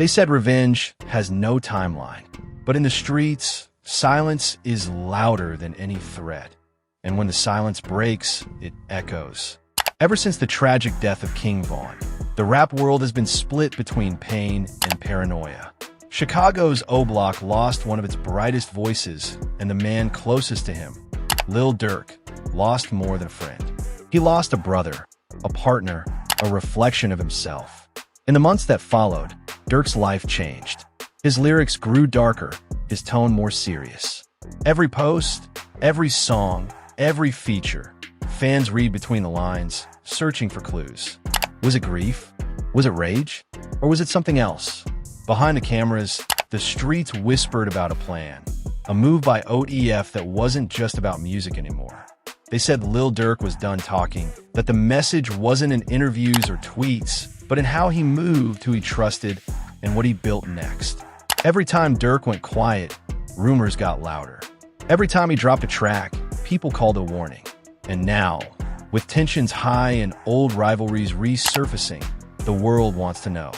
They said revenge has no timeline, but in the streets, silence is louder than any threat. And when the silence breaks, it echoes. Ever since the tragic death of King Von, the rap world has been split between pain and paranoia. Chicago's O Block lost one of its brightest voices, and the man closest to him, Lil Durk, lost more than a friend. He lost a brother, a partner, a reflection of himself. In the months that followed, Durk's life changed. His lyrics grew darker, his tone more serious. Every post, every song, every feature, fans read between the lines, searching for clues. Was it grief? Was it rage? Or was it something else? Behind the cameras, the streets whispered about a plan, a move by OTF that wasn't just about music anymore. They said Lil Durk was done talking, that the message wasn't in interviews or tweets, but in how he moved, who he trusted, and what he built next. Every time Durk went quiet, rumors got louder. Every time he dropped a track, people called a warning. And now, with tensions high and old rivalries resurfacing, the world wants to know.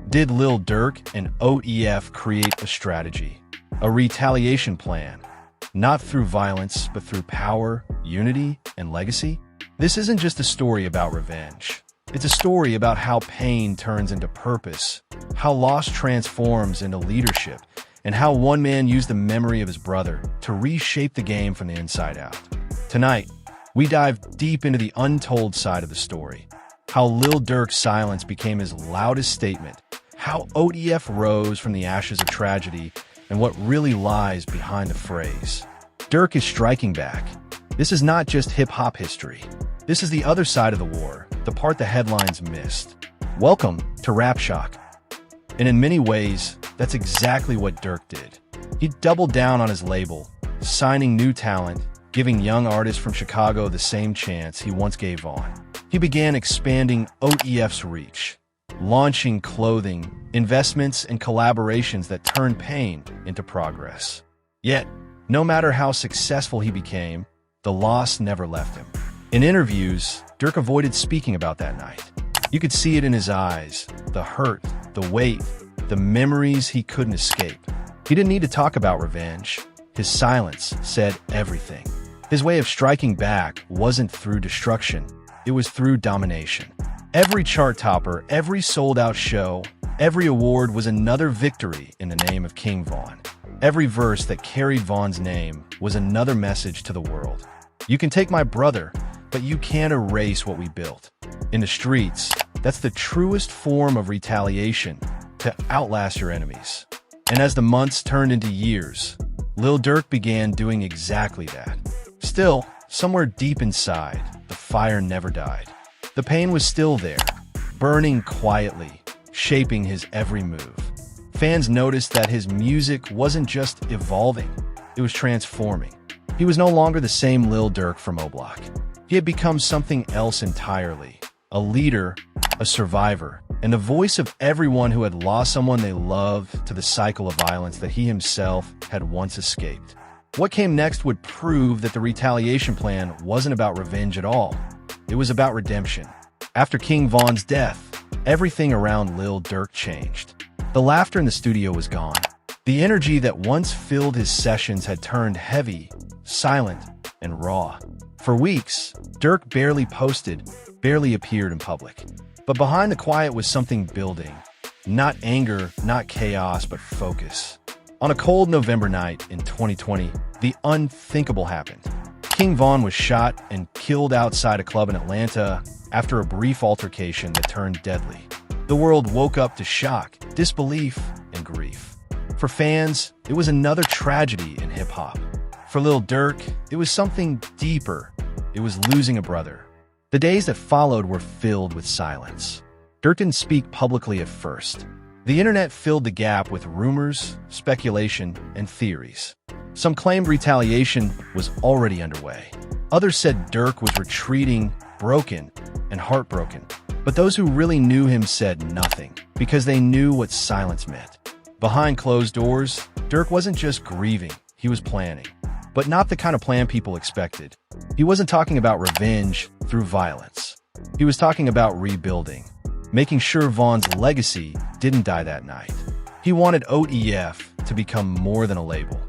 Did Lil Durk and OTF create a strategy, a retaliation plan, not through violence, but through power, unity, and legacy? This isn't just a story about revenge. It's a story about how pain turns into purpose, how loss transforms into leadership, and how one man used the memory of his brother to reshape the game from the inside out. Tonight, we dive deep into the untold side of the story, how Lil Durk's silence became his loudest statement, how OTF rose from the ashes of tragedy, and what really lies behind the phrase. Durk is striking back. This is not just hip-hop history. This is the other side of the war, the part the headlines missed. Welcome to Rap Shock. And in many ways, that's exactly what Durk did. He doubled down on his label, signing new talent, giving young artists from Chicago the same chance he once gave Von. He began expanding OTF's reach, launching clothing, investments, and collaborations that turned pain into progress. Yet, no matter how successful he became, the loss never left him. In interviews, Durk avoided speaking about that night. You could see it in his eyes, the hurt, the weight, the memories he couldn't escape. He didn't need to talk about revenge. His silence said everything. His way of striking back wasn't through destruction, it was through domination. Every chart topper, every sold-out show, every award was another victory in the name of King Von. Every verse that carried Von's name was another message to the world. You can take my brother, but you can't erase what we built. In the streets, that's the truest form of retaliation, to outlast your enemies. And as the months turned into years, Lil Durk began doing exactly that. Still, somewhere deep inside, the fire never died. The pain was still there, burning quietly, shaping his every move. Fans noticed that his music wasn't just evolving, it was transforming. He was no longer the same Lil Durk from O Block. He had become something else entirely, a leader, a survivor, and the voice of everyone who had lost someone they loved to the cycle of violence that he himself had once escaped. What came next would prove that the retaliation plan wasn't about revenge at all. It was about redemption. After King Von's death, everything around Lil Durk changed. The laughter in the studio was gone. The energy that once filled his sessions had turned heavy, silent, and raw. For weeks, Durk barely posted, barely appeared in public. But behind the quiet was something building. Not anger, not chaos, but focus. On a cold November night in 2020, the unthinkable happened. King Von was shot and killed outside a club in Atlanta after a brief altercation that turned deadly. The world woke up to shock, disbelief, and grief. For fans, it was another tragedy in hip-hop. For Lil Durk, it was something deeper. It was losing a brother. The days that followed were filled with silence. Durk didn't speak publicly at first. The internet filled the gap with rumors, speculation, and theories. Some claimed retaliation was already underway. Others said Durk was retreating, broken, and heartbroken. But those who really knew him said nothing, because they knew what silence meant. Behind closed doors, Durk wasn't just grieving, he was planning. But not the kind of plan people expected. He wasn't talking about revenge through violence. He was talking about rebuilding, making sure Von's legacy didn't die that night. He wanted OTF to become more than a label.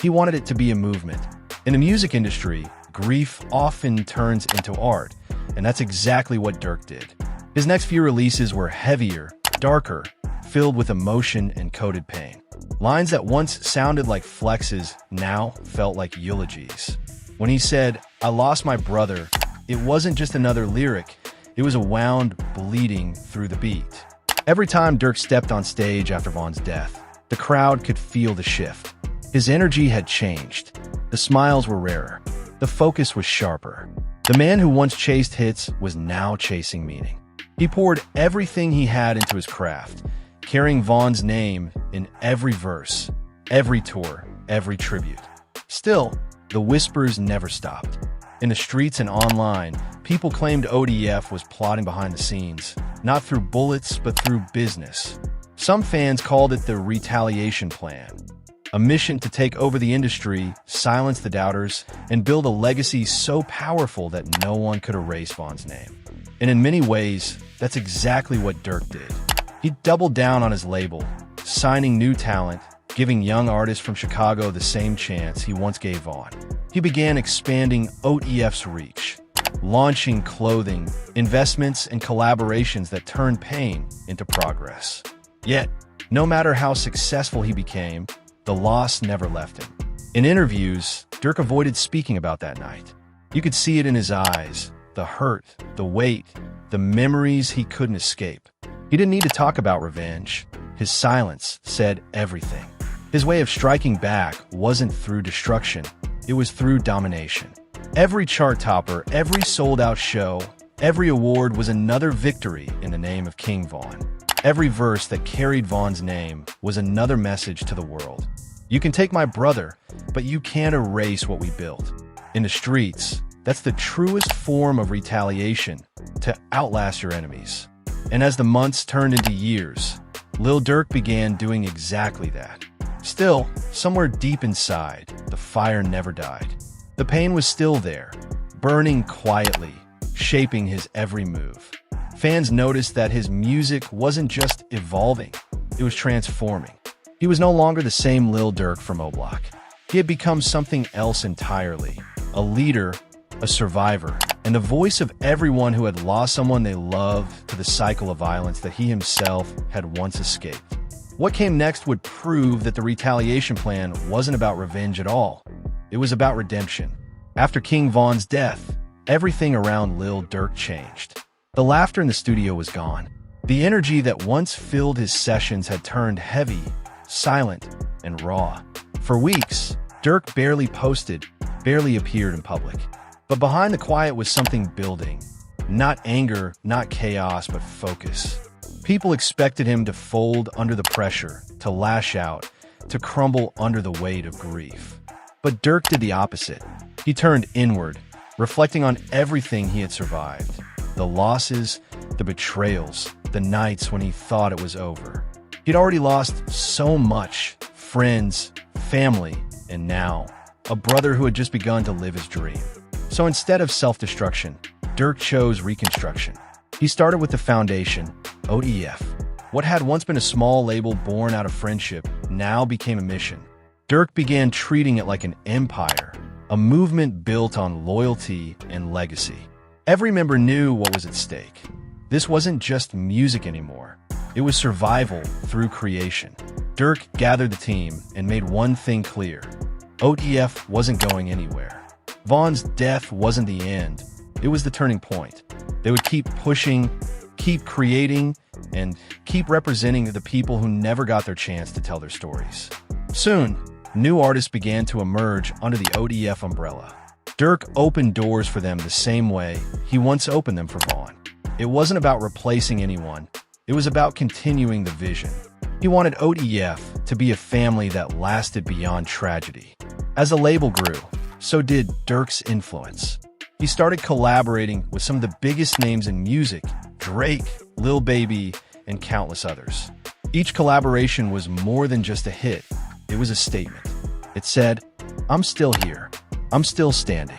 He wanted it to be a movement. In the music industry, grief often turns into art, and that's exactly what Durk did. His next few releases were heavier, darker, filled with emotion and coded pain. Lines that once sounded like flexes now felt like eulogies. When he said, "I lost my brother," it wasn't just another lyric, it was a wound bleeding through the beat. Every time Durk stepped on stage after Von's death, the crowd could feel the shift. His energy had changed. The smiles were rarer. The focus was sharper. The man who once chased hits was now chasing meaning. He poured everything he had into his craft, carrying Von's name in every verse, every tour, every tribute. Still, the whispers never stopped. In the streets and online, people claimed OTF was plotting behind the scenes, not through bullets, but through business. Some fans called it the retaliation plan, a mission to take over the industry, silence the doubters, and build a legacy so powerful that no one could erase Von's name. And in many ways, that's exactly what Durk did. He doubled down on his label, signing new talent, giving young artists from Chicago the same chance he once gave Von. He began expanding OTF's reach, launching clothing, investments, and collaborations that turned pain into progress. Yet, no matter how successful he became, the loss never left him. In interviews, Durk avoided speaking about that night. You could see it in his eyes, the hurt, the weight, the memories he couldn't escape. He didn't need to talk about revenge. His silence said everything. His way of striking back wasn't through destruction, it was through domination. Every chart topper, every sold-out show, every award was another victory in the name of King Von. Every verse that carried Von's name was another message to the world. You can take my brother, but you can't erase what we built. In the streets, that's the truest form of retaliation, to outlast your enemies. And as the months turned into years, Lil Durk began doing exactly that. Still, somewhere deep inside, the fire never died. The pain was still there, burning quietly, shaping his every move. Fans noticed that his music wasn't just evolving, it was transforming. He was no longer the same Lil Durk from O-Block. He had become something else entirely, a leader, a survivor, and the voice of everyone who had lost someone they loved to the cycle of violence that he himself had once escaped. What came next would prove that the retaliation plan wasn't about revenge at all. It was about redemption. After King Von's death, everything around Lil Durk changed. The laughter in the studio was gone. The energy that once filled his sessions had turned heavy, silent, and raw. For weeks, Durk barely posted, barely appeared in public. But behind the quiet was something building. Not anger, not chaos, but focus. People expected him to fold under the pressure, to lash out, to crumble under the weight of grief. But Durk did the opposite. He turned inward, reflecting on everything he had survived. The losses, the betrayals, the nights when he thought it was over. He'd already lost so much: friends, family, and now, a brother who had just begun to live his dream. So instead of self-destruction, Durk chose reconstruction. He started with the foundation, OTF. What had once been a small label born out of friendship now became a mission. Durk began treating it like an empire, a movement built on loyalty and legacy. Every member knew what was at stake. This wasn't just music anymore. It was survival through creation. Durk gathered the team and made one thing clear. OTF wasn't going anywhere. Von's death wasn't the end. It was the turning point. They would keep pushing, keep creating, and keep representing the people who never got their chance to tell their stories. Soon, new artists began to emerge under the OTF umbrella. Durk opened doors for them the same way he once opened them for Von. It wasn't about replacing anyone. It was about continuing the vision. He wanted OTF to be a family that lasted beyond tragedy. As the label grew, so did Durk's influence. He started collaborating with some of the biggest names in music: Drake, Lil Baby, and countless others. Each collaboration was more than just a hit. It was a statement. It said, "I'm still here. I'm still standing."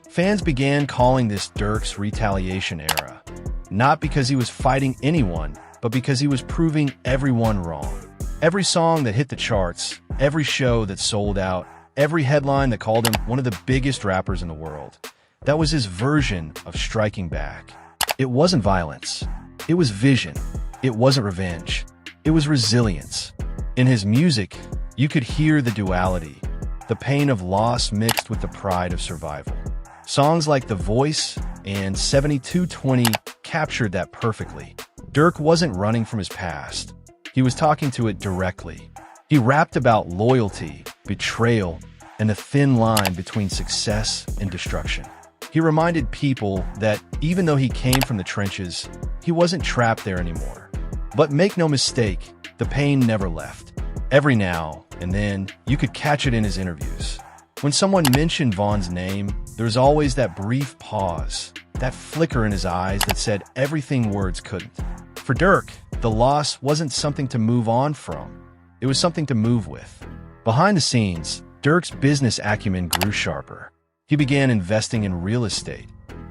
Fans began calling this Durk's retaliation era, not because he was fighting anyone, but because he was proving everyone wrong. Every song that hit the charts, every show that sold out, every headline that called him one of the biggest rappers in the world. That was his version of striking back. It wasn't violence. It was vision. It wasn't revenge. It was resilience. In his music, you could hear the duality, the pain of loss mixed with the pride of survival. Songs like The Voice and 7220 captured that perfectly. Durk wasn't running from his past. He was talking to it directly. He rapped about loyalty, betrayal, and the thin line between success and destruction. He reminded people that even though he came from the trenches, he wasn't trapped there anymore. But make no mistake, the pain never left. Every now and then, you could catch it in his interviews. When someone mentioned Von's name, there was always that brief pause, that flicker in his eyes that said everything words couldn't. For Durk, the loss wasn't something to move on from. It was something to move with. Behind the scenes, Durk's business acumen grew sharper. He began investing in real estate,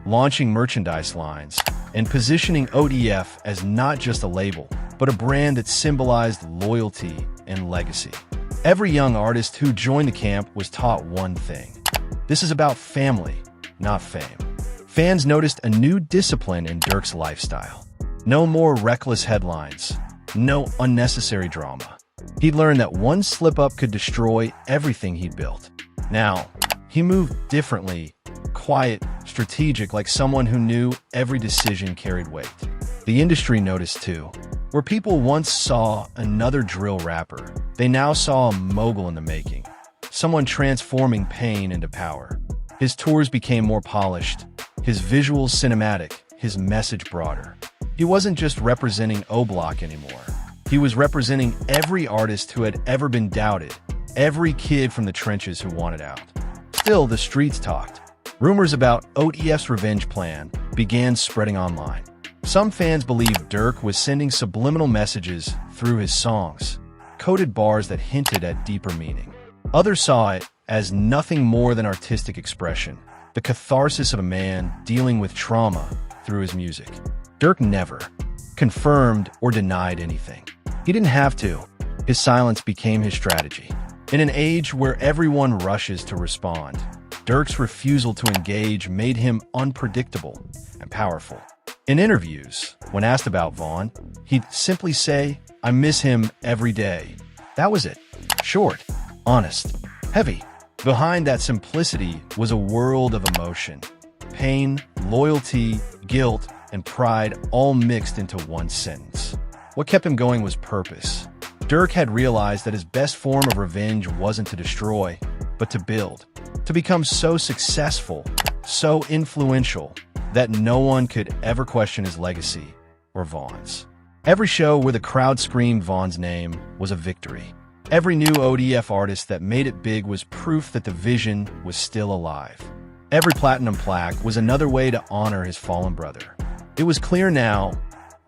launching merchandise lines, and positioning OTF as not just a label, but a brand that symbolized loyalty and legacy. Every young artist who joined the camp was taught one thing. This is about family, not fame. Fans noticed a new discipline in Durk's lifestyle. No more reckless headlines, no unnecessary drama. He'd learned that one slip-up could destroy everything he'd built. Now, he moved differently, quiet, strategic, like someone who knew every decision carried weight. The industry noticed too. Where people once saw another drill rapper, they now saw a mogul in the making, someone transforming pain into power. His tours became more polished, his visuals cinematic, his message broader. He wasn't just representing O-Block anymore. He was representing every artist who had ever been doubted, every kid from the trenches who wanted out. Still, the streets talked. Rumors about OTF's revenge plan began spreading online. Some fans believed Durk was sending subliminal messages through his songs, coded bars that hinted at deeper meaning. Others saw it as nothing more than artistic expression, the catharsis of a man dealing with trauma through his music. Durk never confirmed or denied anything. He didn't have to. His silence became his strategy. In an age where everyone rushes to respond, Durk's refusal to engage made him unpredictable and powerful. In interviews, when asked about Von, he'd simply say, "I miss him every day." That was it. Short, honest, heavy. Behind that simplicity was a world of emotion. Pain, loyalty, guilt, and pride all mixed into one sentence. What kept him going was purpose. Durk had realized that his best form of revenge wasn't to destroy, but to build. To become so successful, so influential, that no one could ever question his legacy or Von's. Every show where the crowd screamed Von's name was a victory. Every new OTF artist that made it big was proof that the vision was still alive. Every platinum plaque was another way to honor his fallen brother. It was clear now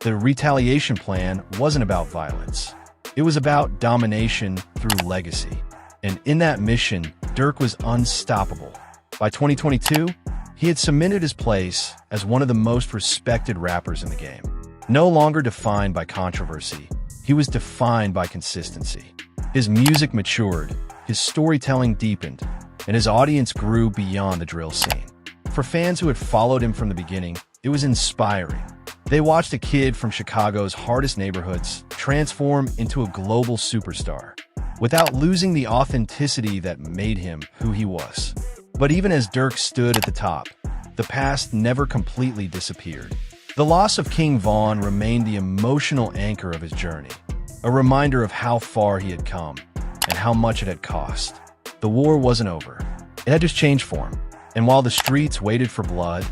the retaliation plan wasn't about violence. It was about domination through legacy. And in that mission, Durk was unstoppable. By 2022, he had cemented his place as one of the most respected rappers in the game. No longer defined by controversy, he was defined by consistency. His music matured, his storytelling deepened, and his audience grew beyond the drill scene. For fans who had followed him from the beginning, it was inspiring. They watched a kid from Chicago's hardest neighborhoods transform into a global superstar, without losing the authenticity that made him who he was. But even as Durk stood at the top, the past never completely disappeared. The loss of King Von remained the emotional anchor of his journey, a reminder of how far he had come and how much it had cost. The war wasn't over. It had just changed form. And while the streets waited for blood,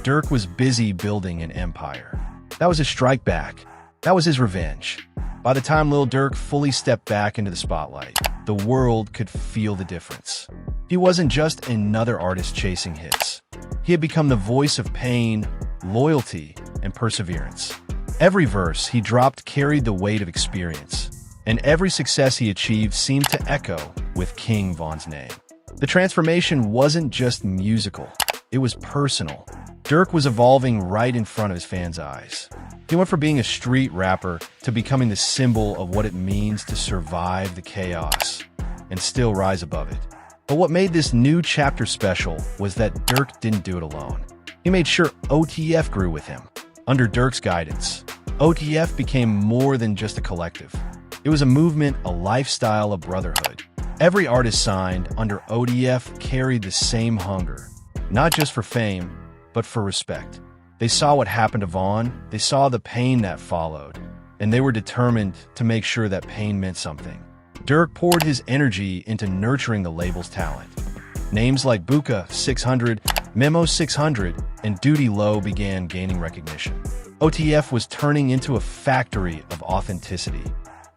Durk was busy building an empire. That was his strike back. That was his revenge. By the time Lil Durk fully stepped back into the spotlight, the world could feel the difference. He wasn't just another artist chasing hits. He had become the voice of pain, loyalty, and perseverance. Every verse he dropped carried the weight of experience, and every success he achieved seemed to echo with King Von's name. The transformation wasn't just musical, it was personal. Durk was evolving right in front of his fans' eyes. He went from being a street rapper to becoming the symbol of what it means to survive the chaos and still rise above it. But what made this new chapter special was that Durk didn't do it alone. He made sure OTF grew with him. Under Durk's guidance, OTF became more than just a collective. It was a movement, a lifestyle, a brotherhood. Every artist signed under OTF carried the same hunger, not just for fame, but for respect. They saw what happened to Vaughn, they saw the pain that followed, and they were determined to make sure that pain meant something. Durk poured his energy into nurturing the label's talent. Names like Buka 600, Memo 600, and Duty Low began gaining recognition. OTF was turning into a factory of authenticity.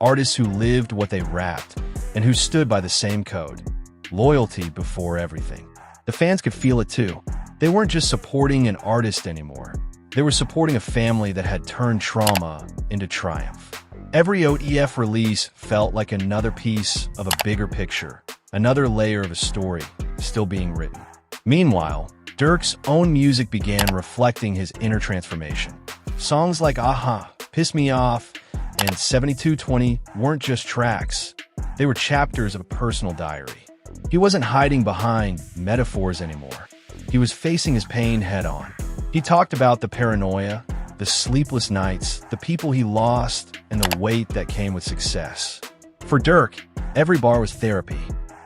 Artists who lived what they rapped and who stood by the same code. Loyalty before everything. The fans could feel it too. They weren't just supporting an artist anymore. They were supporting a family that had turned trauma into triumph. Every OTF release felt like another piece of a bigger picture, another layer of a story still being written. Meanwhile, Durk's own music began reflecting his inner transformation. Songs like Aha, Piss Me Off, and 7220 weren't just tracks. They were chapters of a personal diary. He wasn't hiding behind metaphors anymore. He was facing his pain head-on. He talked about the paranoia, the sleepless nights, the people he lost, and the weight that came with success. For Durk, every bar was therapy.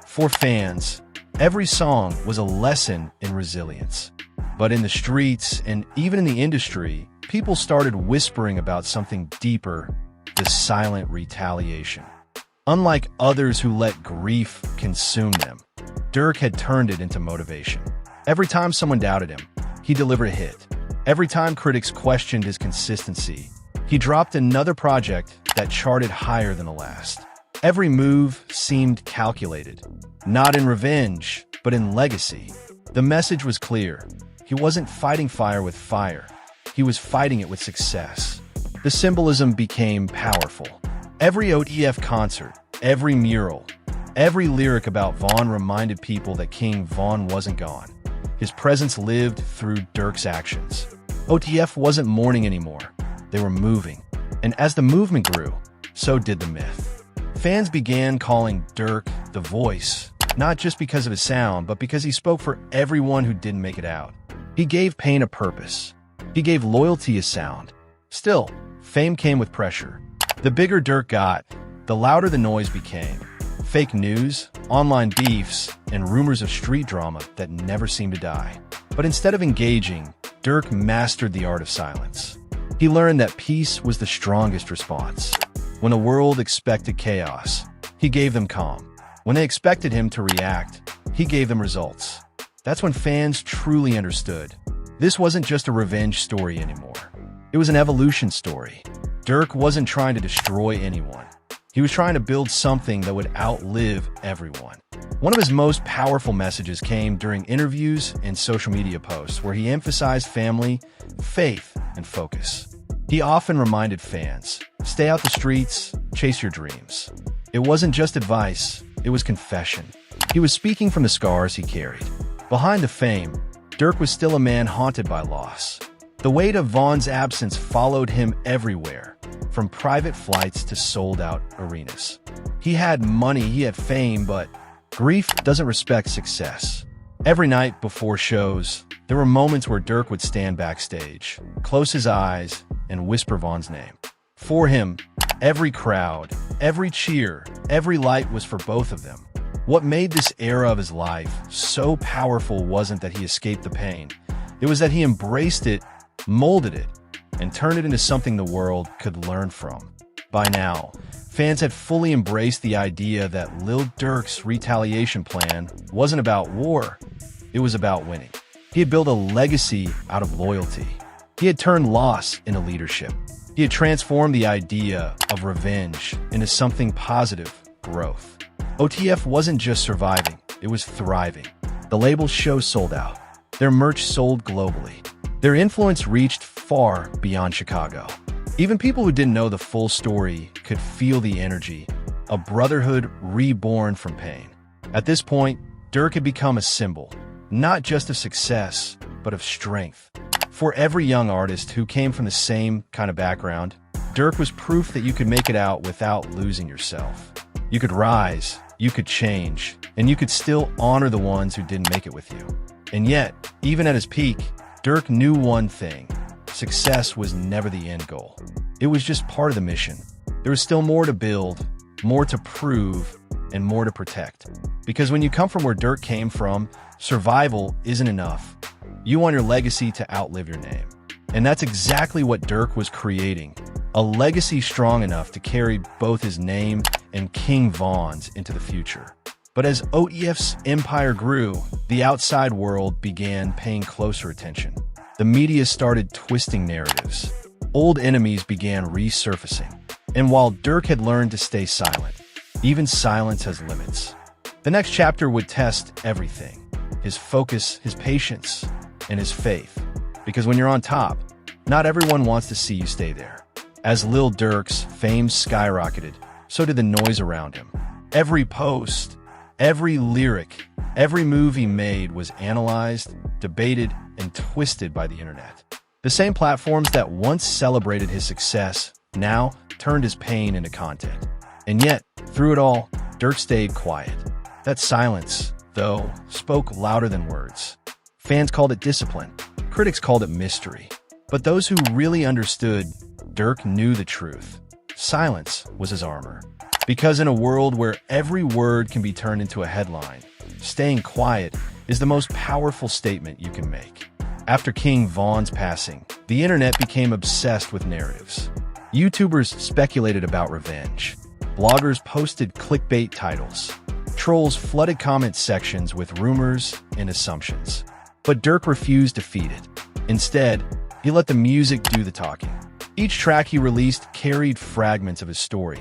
For fans, every song was a lesson in resilience. But in the streets, and even in the industry, people started whispering about something deeper, the silent retaliation. Unlike others who let grief consume them, Durk had turned it into motivation. Every time someone doubted him, he delivered a hit. Every time critics questioned his consistency, he dropped another project that charted higher than the last. Every move seemed calculated, not in revenge, but in legacy. The message was clear. He wasn't fighting fire with fire. He was fighting it with success. The symbolism became powerful. Every OTF concert, every mural, every lyric about Vaughn reminded people that King Vaughn wasn't gone. His presence lived through Durk's actions. OTF wasn't mourning anymore. They were moving. And as the movement grew, so did the myth. Fans began calling Durk the Voice, not just because of his sound, but because he spoke for everyone who didn't make it out. He gave pain a purpose. He gave loyalty a sound. Still, fame came with pressure. The bigger Durk got, the louder the noise became. Fake news, online beefs, and rumors of street drama that never seemed to die. But instead of engaging, Durk mastered the art of silence. He learned that peace was the strongest response. When the world expected chaos, he gave them calm. When they expected him to react, he gave them results. That's when fans truly understood. This wasn't just a revenge story anymore. It was an evolution story. Durk wasn't trying to destroy anyone. He was trying to build something that would outlive everyone. One of his most powerful messages came during interviews and social media posts where he emphasized family, faith, and focus. He often reminded fans, stay out the streets, chase your dreams. It wasn't just advice, it was confession. He was speaking from the scars he carried. Behind the fame, Durk was still a man haunted by loss. The weight of Vaughn's absence followed him everywhere, from private flights to sold-out arenas. He had money, he had fame, but grief doesn't respect success. Every night before shows, there were moments where Durk would stand backstage, close his eyes, and whisper Vaughn's name. For him, every crowd, every cheer, every light was for both of them. What made this era of his life so powerful wasn't that he escaped the pain. It was that he embraced it, molded it, and turned it into something the world could learn from. By now, fans had fully embraced the idea that Lil Durk's retaliation plan wasn't about war, it was about winning. He had built a legacy out of loyalty. He had turned loss into leadership. He had transformed the idea of revenge into something positive, growth. OTF wasn't just surviving, it was thriving. The label's show sold out. Their merch sold globally. Their influence reached far beyond Chicago. Even people who didn't know the full story could feel the energy, a brotherhood reborn from pain. At this point, Durk had become a symbol, not just of success, but of strength. For every young artist who came from the same kind of background, Durk was proof that you could make it out without losing yourself. You could rise, you could change, and you could still honor the ones who didn't make it with you. And yet, even at his peak, Durk knew one thing: success was never the end goal. It was just part of the mission. There was still more to build, more to prove, and more to protect. Because when you come from where Durk came from, survival isn't enough. You want your legacy to outlive your name. And that's exactly what Durk was creating: a legacy strong enough to carry both his name and King Von's into the future. But as OTF's empire grew, the outside world began paying closer attention. The media started twisting narratives. Old enemies began resurfacing. And while Durk had learned to stay silent, even silence has limits. The next chapter would test everything: his focus, his patience, and his faith. Because when you're on top, not everyone wants to see you stay there. As Lil Durk's fame skyrocketed, so did the noise around him. Every post, every lyric, every move he made was analyzed, debated, and twisted by the internet. The same platforms that once celebrated his success now turned his pain into content. And yet, through it all, Durk stayed quiet. That silence, though, spoke louder than words. Fans called it discipline. Critics called it mystery. But those who really understood, Durk knew the truth. Silence was his armor. Because in a world where every word can be turned into a headline, staying quiet is the most powerful statement you can make. After King Von's passing, the internet became obsessed with narratives. YouTubers speculated about revenge. Bloggers posted clickbait titles. Trolls flooded comment sections with rumors and assumptions. But Durk refused to feed it. Instead, he let the music do the talking. Each track he released carried fragments of his story: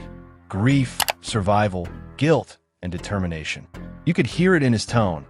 grief, survival, guilt, and determination. You could hear it in his tone.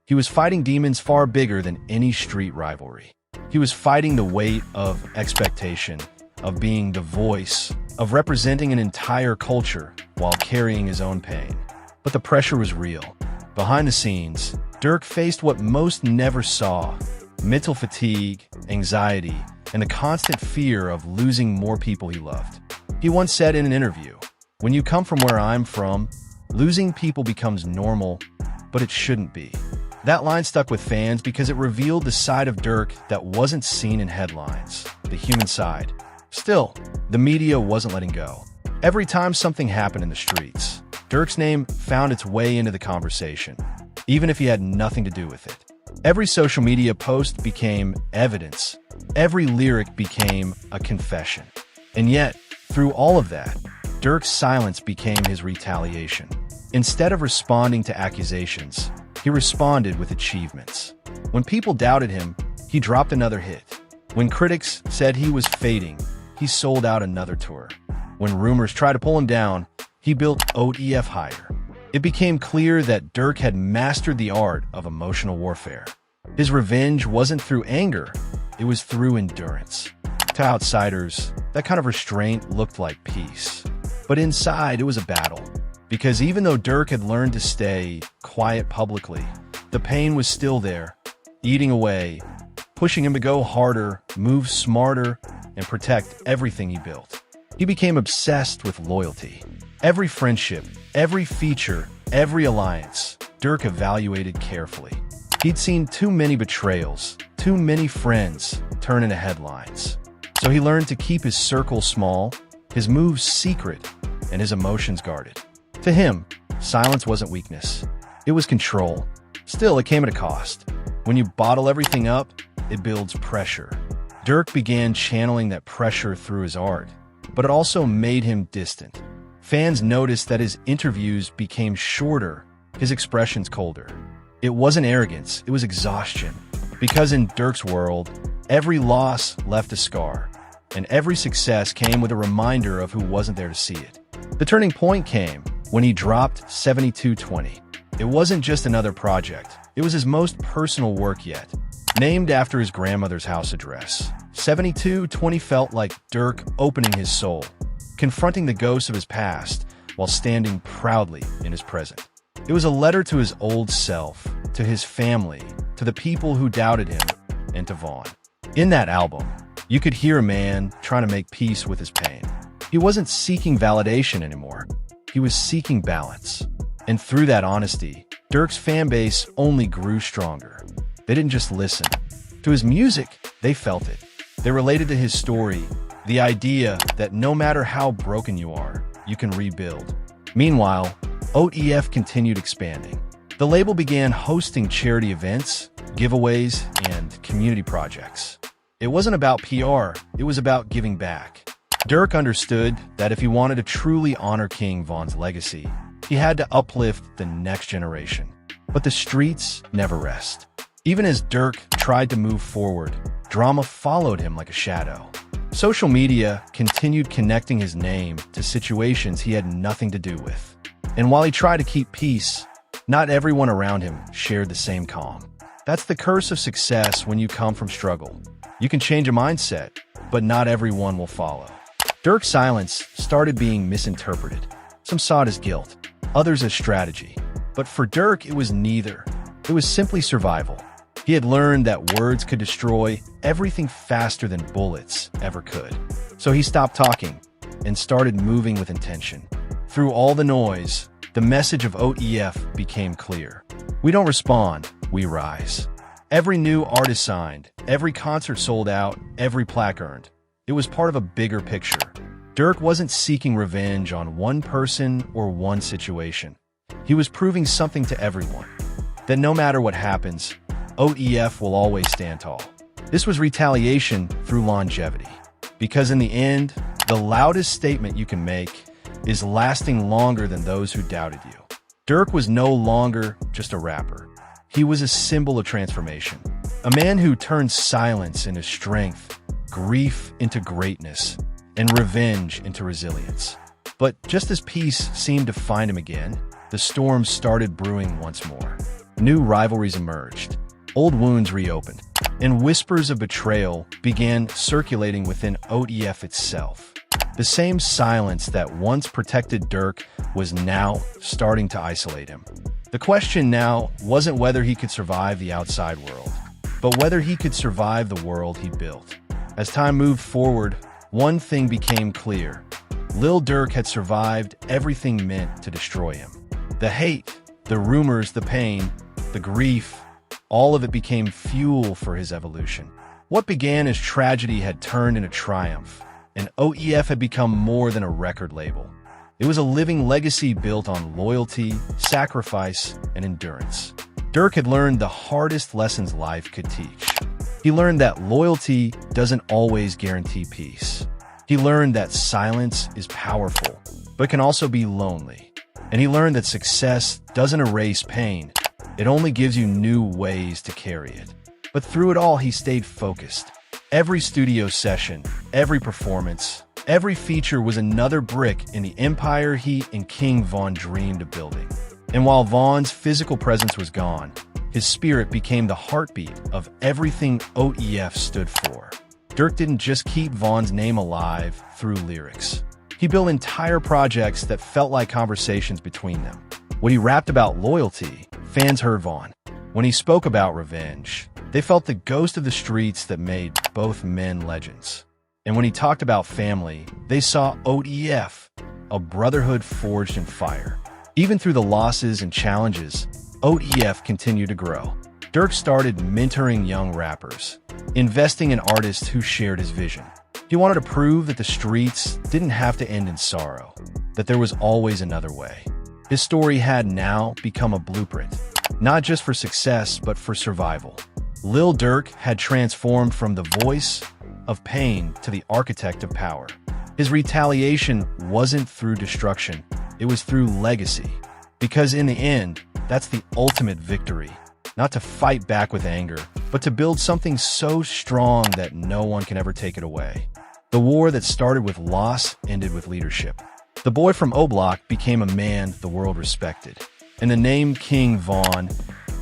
He was fighting demons far bigger than any street rivalry. He was fighting the weight of expectation, of being the voice, of representing an entire culture while carrying his own pain. But the pressure was real. Behind the scenes, Durk faced what most never saw: mental fatigue, anxiety, and the constant fear of losing more people he loved. He once said in an interview, "When you come from where I'm from, losing people becomes normal, but it shouldn't be." That line stuck with fans because it revealed the side of Durk that wasn't seen in headlines: the human side. Still, the media wasn't letting go. Every time something happened in the streets, Durk's name found its way into the conversation, even if he had nothing to do with it. Every social media post became evidence. Every lyric became a confession. And yet, through all of that, Durk's silence became his retaliation. Instead of responding to accusations, he responded with achievements. When people doubted him, he dropped another hit. When critics said he was fading, he sold out another tour. When rumors tried to pull him down, he built OTF higher. It became clear that Durk had mastered the art of emotional warfare. His revenge wasn't through anger, it was through endurance. To outsiders, that kind of restraint looked like peace. But inside, it was a battle. Because even though Durk had learned to stay quiet publicly, the pain was still there, eating away, pushing him to go harder, move smarter, and protect everything he built. He became obsessed with loyalty. Every friendship, every feature, every alliance, Durk evaluated carefully. He'd seen too many betrayals, too many friends turn into headlines. So he learned to keep his circle small, his moves secret, and his emotions guarded. To him, silence wasn't weakness. It was control. Still, it came at a cost. When you bottle everything up, it builds pressure. Durk began channeling that pressure through his art, but it also made him distant. Fans noticed that his interviews became shorter, his expressions colder. It wasn't arrogance, it was exhaustion. Because in Durk's world, every loss left a scar, and every success came with a reminder of who wasn't there to see it. The turning point came when he dropped 7220. It wasn't just another project, it was his most personal work yet. Named after his grandmother's house address, 7220 felt like Durk opening his soul, confronting the ghosts of his past while standing proudly in his present. It was a letter to his old self, to his family, to the people who doubted him, and to Vaughn. In that album, you could hear a man trying to make peace with his pain. He wasn't seeking validation anymore. He was seeking balance. And through that honesty, Durk's fan base only grew stronger. They didn't just listen to his music, they felt it. They related to his story, the idea that no matter how broken you are, you can rebuild. Meanwhile, OTF continued expanding. The label began hosting charity events, giveaways, and community projects. It wasn't about PR, it was about giving back. Durk understood that if he wanted to truly honor King Von's legacy, he had to uplift the next generation. But the streets never rest. Even as Durk tried to move forward, drama followed him like a shadow. Social media continued connecting his name to situations he had nothing to do with. And while he tried to keep peace, not everyone around him shared the same calm. That's the curse of success when you come from struggle. You can change a mindset, but not everyone will follow. Durk's silence started being misinterpreted. Some saw it as guilt, others as strategy. But for Durk, it was neither. It was simply survival. He had learned that words could destroy everything faster than bullets ever could. So he stopped talking and started moving with intention. Through all the noise, the message of OTF became clear. We don't respond, we rise. Every new artist signed, every concert sold out, every plaque earned. It was part of a bigger picture. Durk wasn't seeking revenge on one person or one situation. He was proving something to everyone, that no matter what happens, OTF will always stand tall. This was retaliation through longevity. Because in the end, the loudest statement you can make is lasting longer than those who doubted you. Durk was no longer just a rapper. He was a symbol of transformation. A man who turned silence into strength, grief into greatness, and revenge into resilience. But just as peace seemed to find him again, the storm started brewing once more. New rivalries emerged. Old wounds reopened, and whispers of betrayal began circulating within OTF itself. The same silence that once protected Durk was now starting to isolate him. The question now wasn't whether he could survive the outside world, but whether he could survive the world he built. As time moved forward, one thing became clear. Lil Durk had survived everything meant to destroy him. The hate, the rumors, the pain, the grief, all of it became fuel for his evolution. What began as tragedy had turned into triumph, and OTF had become more than a record label. It was a living legacy built on loyalty, sacrifice, and endurance. Durk had learned the hardest lessons life could teach. He learned that loyalty doesn't always guarantee peace. He learned that silence is powerful, but can also be lonely. And he learned that success doesn't erase pain. It only gives you new ways to carry it. But through it all, he stayed focused. Every studio session, every performance, every feature was another brick in the empire he and King Von dreamed of building. And while Von's physical presence was gone, his spirit became the heartbeat of everything OTF stood for. Durk didn't just keep Von's name alive through lyrics. He built entire projects that felt like conversations between them. When he rapped about loyalty, fans heard Von. When he spoke about revenge, they felt the ghost of the streets that made both men legends. And when he talked about family, they saw OTF, a brotherhood forged in fire. Even through the losses and challenges, OTF continued to grow. Durk started mentoring young rappers, investing in artists who shared his vision. He wanted to prove that the streets didn't have to end in sorrow, that there was always another way. His story had now become a blueprint, not just for success, but for survival. Lil Durk had transformed from the voice of pain to the architect of power. His retaliation wasn't through destruction, it was through legacy. Because in the end, that's the ultimate victory. Not to fight back with anger, but to build something so strong that no one can ever take it away. The war that started with loss ended with leadership. The boy from O Block became a man the world respected. And the name King Von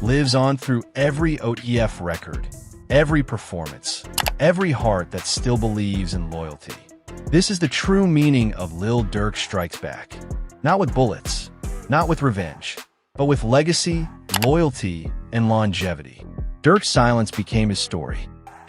lives on through every OTF record, every performance, every heart that still believes in loyalty. This is the true meaning of Lil Durk Strikes Back. Not with bullets, not with revenge, but with legacy, loyalty, and longevity. Durk's silence became his story,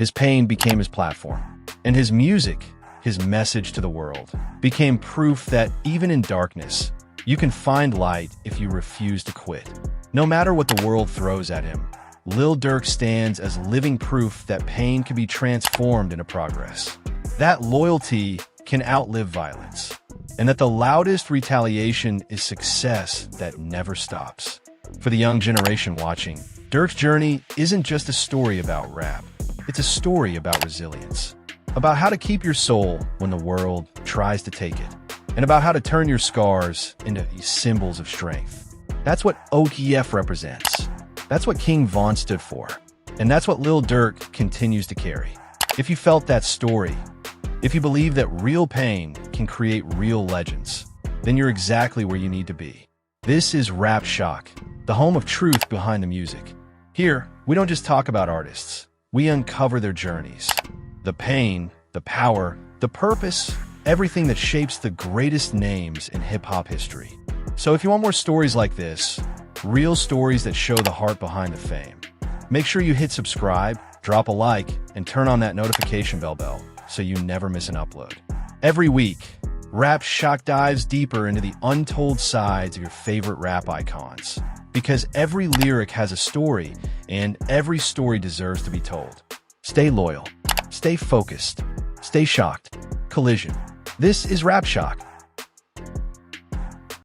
His pain became his platform, and his music, his message to the world, became proof that even in darkness, you can find light if you refuse to quit. No matter what the world throws at him, Lil Durk stands as living proof that pain can be transformed into progress, that loyalty can outlive violence, and that the loudest retaliation is success that never stops. For the young generation watching, Durk's journey isn't just a story about rap. It's a story about resilience, about how to keep your soul when the world tries to take it, and about how to turn your scars into symbols of strength. That's what OTF represents. That's what King Von stood for. And that's what Lil Durk continues to carry. If you felt that story, if you believe that real pain can create real legends, then you're exactly where you need to be. This is Rap Shock, the home of truth behind the music. Here, we don't just talk about artists. We uncover their journeys. The pain, the power, the purpose, everything that shapes the greatest names in hip-hop history. So if you want more stories like this, real stories that show the heart behind the fame, make sure you hit subscribe, drop a like, and turn on that notification bell so you never miss an upload. Every week, Rap Shock dives deeper into the untold sides of your favorite rap icons. Because every lyric has a story, and every story deserves to be told. Stay loyal, stay focused, stay shocked. Collision. This is Rap Shock.